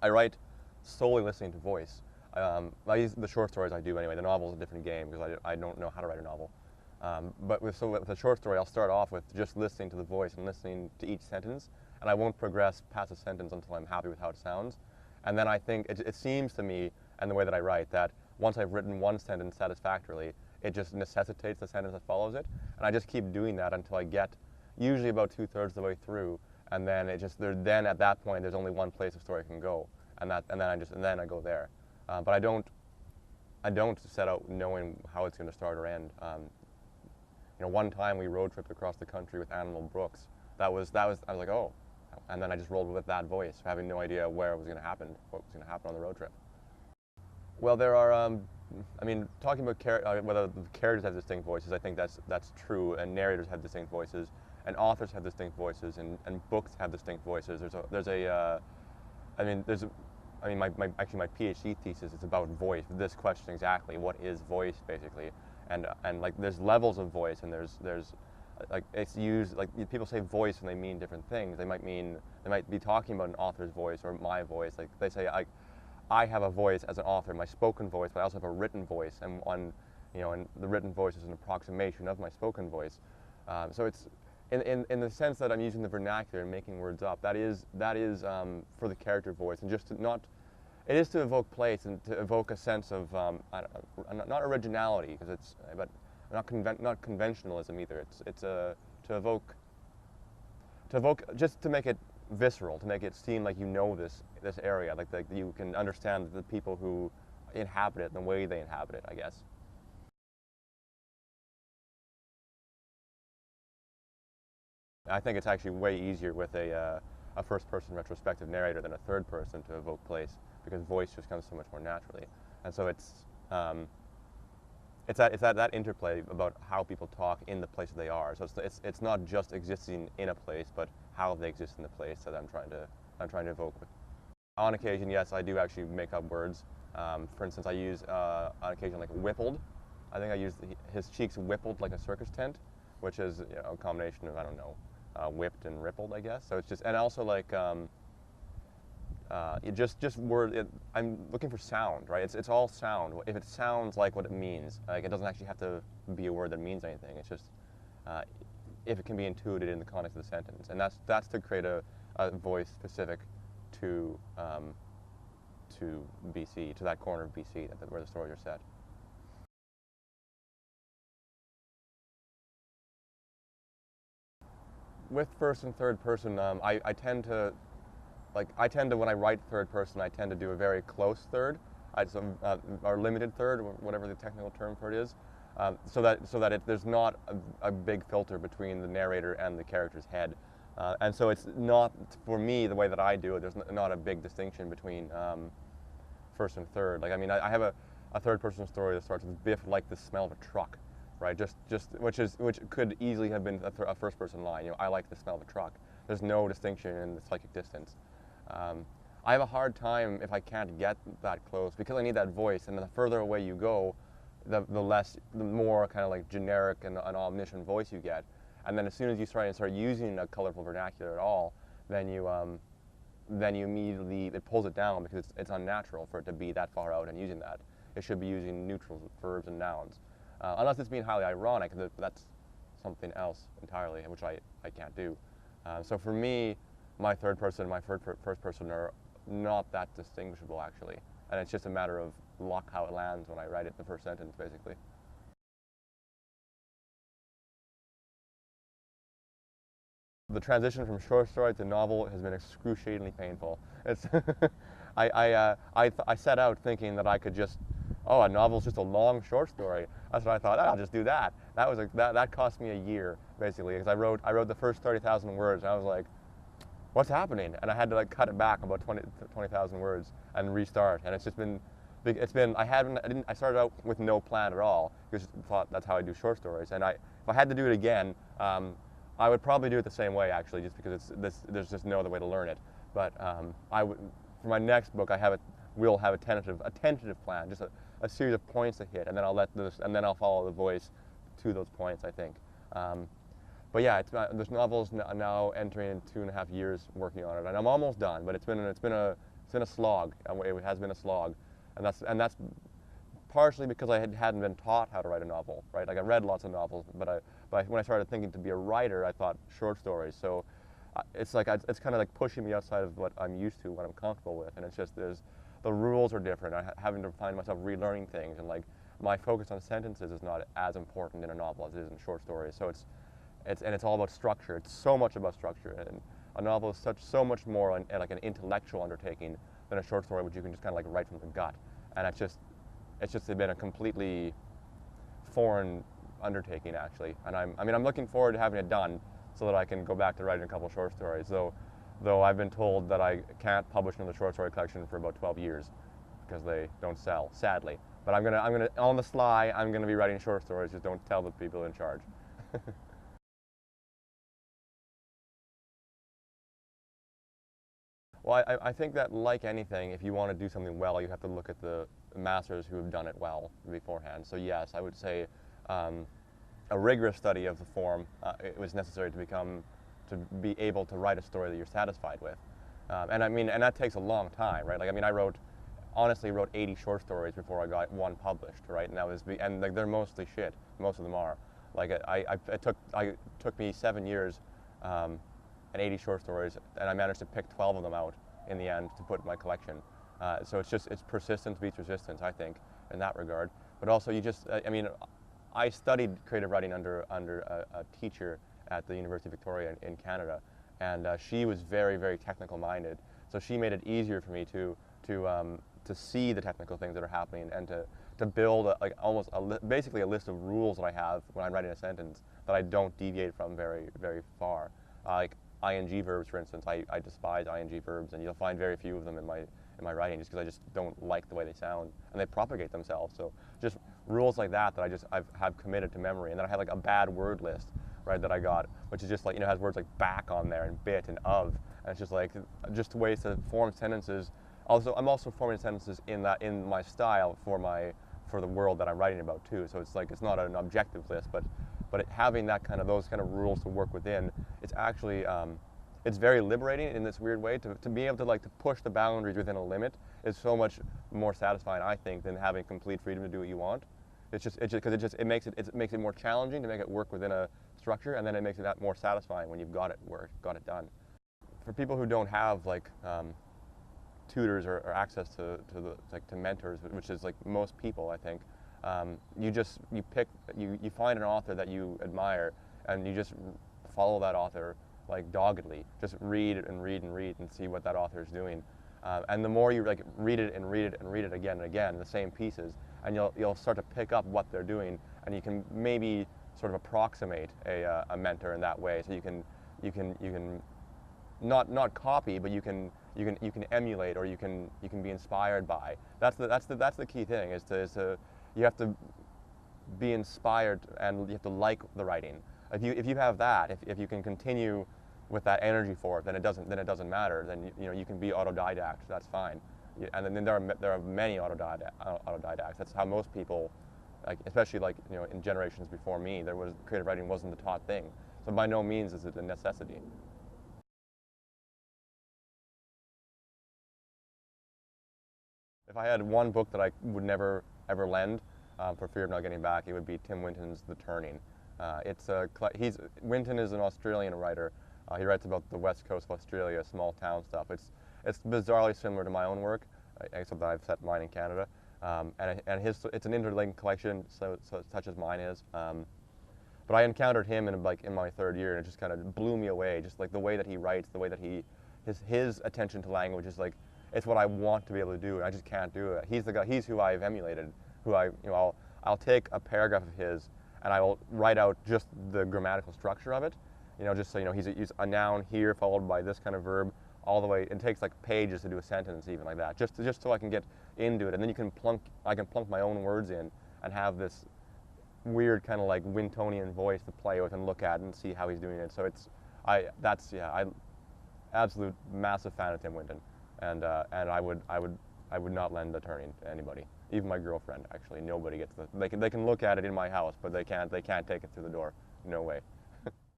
I write solely listening to voice. The short stories I do anyway. The novel is a different game because I don't know how to write a novel. But with a short story, I'll start off with just listening to the voice and listening to each sentence, and I won't progress past a sentence until I'm happy with how it sounds. And then I think it seems to me, and the way that I write, that once I've written one sentence satisfactorily, it just necessitates the sentence that follows it, and I just keep doing that until I get usually about 2/3 of the way through, and then then at that point there's only one place the story can go, and then I go there. But I don't set out knowing how it's going to start or end. One time we road tripped across the country with Animal Brooks. I was like, oh, and then I just rolled with that voice, having no idea where it was going to happen, what was going to happen on the road trip. Well, there are, talking about whether the characters have distinct voices, I think that's true, and narrators have distinct voices, and authors have distinct voices, and books have distinct voices. My PhD thesis is about voice. This question exactly, what is voice, basically, and like there's levels of voice, and there's like it's used, like people say voice and they mean different things. They might be talking about an author's voice or my voice. Like they say I have a voice as an author, my spoken voice, but I also have a written voice, and and the written voice is an approximation of my spoken voice. So it's in the sense that I'm using the vernacular and making words up. That is for the character voice, and just it is to evoke place and to evoke a sense of not originality, but not conventionalism either. It's to evoke just to make it visceral, to make it seem like you know this area, like you can understand the people who inhabit it and the way they inhabit it, I guess. I think it's actually way easier with a first-person retrospective narrator than a third person to evoke place, because voice just comes so much more naturally. And so it's that interplay about how people talk in the place that they are. So it's not just existing in a place, but how they exist in the place that I'm trying to evoke with. On occasion, yes, I do actually make up words. For instance, I use on occasion like whippled. I think I use his cheeks whippled like a circus tent, which is a combination of, I don't know, whipped and rippled, I guess. So it's just, and also like just word. I'm looking for sound, right? It's all sound. If it sounds like what it means, like it doesn't actually have to be a word that means anything. It's just if it can be intuited in the context of the sentence, and that's to create a voice specific to BC, to that corner of BC where the stories are set. With first and third person, I tend to when I write third person, I tend to do a very close third, or limited third, or whatever the technical term for it is, so that there's not a big filter between the narrator and the character's head, and so it's not, for me, the way that I do it. There's not a big distinction between first and third. Like, I mean, I have a third person story that starts with Biff liked the smell of a truck. Right, which could easily have been a first-person line. I like the smell of a truck. There's no distinction in the psychic distance. I have a hard time if I can't get that close, because I need that voice. And the further away you go, the more kind of like generic and an omniscient voice you get. And then as soon as you start using a colorful vernacular at all, then you immediately, it pulls it down, because it's unnatural for it to be that far out and using that. It should be using neutral verbs and nouns. Unless it's being highly ironic, that's something else entirely, which I can't do. So for me, my third person and my first person are not that distinguishable, actually. And it's just a matter of luck how it lands when I write it, the first sentence, basically. The transition from short story to novel has been excruciatingly painful. It's I set out thinking that I could just, a novel's just a long short story. That's what I thought. I'll just do that. That cost me a year, basically, because I wrote the first 30,000 words, and I was like, what's happening? And I had to like cut it back about 20,000 words and restart. And it's just been, I started out with no plan at all, because I thought that's how I do short stories. And if I had to do it again, I would probably do it the same way, actually, just because there's just no other way to learn it. But for my next book, we'll have a tentative plan, just a series of points to hit, and then I'll follow the voice to those points, I think. But yeah, this novel's now entering 2.5 years working on it, and I'm almost done. But it's been a been a slog. It has been a slog, and that's partially because I hadn't been taught how to write a novel, right? Like I read lots of novels, but when I started thinking to be a writer, I thought short stories. So it's like it's kind of like pushing me outside of what I'm used to, what I'm comfortable with, and it's just the rules are different. Having to find myself relearning things, and like my focus on sentences is not as important in a novel as it is in short stories. So it's all about structure. It's so much about structure, and a novel is so much more like an intellectual undertaking than a short story, which you can just kind of like write from the gut. And it's just been a completely foreign undertaking, actually. And I'm looking forward to having it done so that I can go back to writing a couple short stories. Though I've been told that I can't publish another short story collection for about 12 years because they don't sell, sadly. But I'm gonna on the sly, I'm gonna be writing short stories. Just don't tell the people in charge. Well, I think that, like anything, if you want to do something well, you have to look at the masters who have done it well beforehand. So yes, I would say a rigorous study of the form it was necessary to be able to write a story that you're satisfied with. And that takes a long time, right? Like, I mean, honestly wrote 80 short stories before I got one published, right? And like they're mostly shit. Most of them are. Like it took me 7 years and 80 short stories, and I managed to pick 12 of them out in the end to put in my collection. So it's persistence beats resistance, I think, in that regard. But also I studied creative writing under a teacher at the University of Victoria in Canada, and she was very, very technical minded. So she made it easier for me to see the technical things that are happening and to build basically a list of rules that I have when I'm writing a sentence that I don't deviate from very, very far. Like ing verbs, for instance, I despise ing verbs, and you'll find very few of them in my writing just because I just don't like the way they sound, and they propagate themselves. So just rules like that I have committed to memory. And then I have like a bad word list, right, that I got, which is just like, has words like back on there and bit and of, and it's just like just ways to form sentences. Also, I'm also forming sentences in my style for the world that I'm writing about too. So it's like it's not an objective list, but having those kind of rules to work within, it's actually it's very liberating in this weird way to be able to push the boundaries within a limit is so much more satisfying, I think, than having complete freedom to do what you want. It makes it more challenging to make it work within a structure, and then it makes it that more satisfying when you've got it done. For people who don't have tutors or access to mentors, which is like most people, I think, you find an author that you admire, and you just follow that author doggedly. Just read and read and read and see what that author is doing. And the more you read it and read it and read it again and again, the same pieces, and you'll start to pick up what they're doing, and you can maybe sort of approximate a mentor in that way. So you can not copy, but you can emulate, or you can be inspired by. That's the key thing. Is to you have to be inspired, and you have to like the writing. If you have that, if you can continue with that energy for it, then it doesn't matter. Then you can be autodidact. That's fine. And then there are many autodidacts. That's how most people, especially in generations before me, creative writing wasn't the taught thing. So by no means is it a necessity. If I had one book that I would never ever lend for fear of not getting back, it would be Tim Winton's The Turning. Winton is an Australian writer. He writes about the west coast of Australia, small town stuff. It's bizarrely similar to my own work, except that I've set mine in Canada. It's an interlinked collection, so it touches mine is. But I encountered him in my third year, and it just kind of blew me away. Just the way that he writes, the way that his attention to language is it's what I want to be able to do, and I just can't do it. He's the guy. He's who I've emulated. I'll take a paragraph of his, and I will write out just the grammatical structure of it. Just so he's a noun here followed by this kind of verb all the way. It takes pages to do a sentence, even like that. Just so I can get into it, and then I can plunk my own words in and have this weird kind of Wintonian voice to play with and look at and see how he's doing it. So I absolute massive fan of Tim Winton, and I would not lend The Turning to anybody, even my girlfriend. Actually, nobody gets they can look at it in my house, but they can't take it through the door. No way.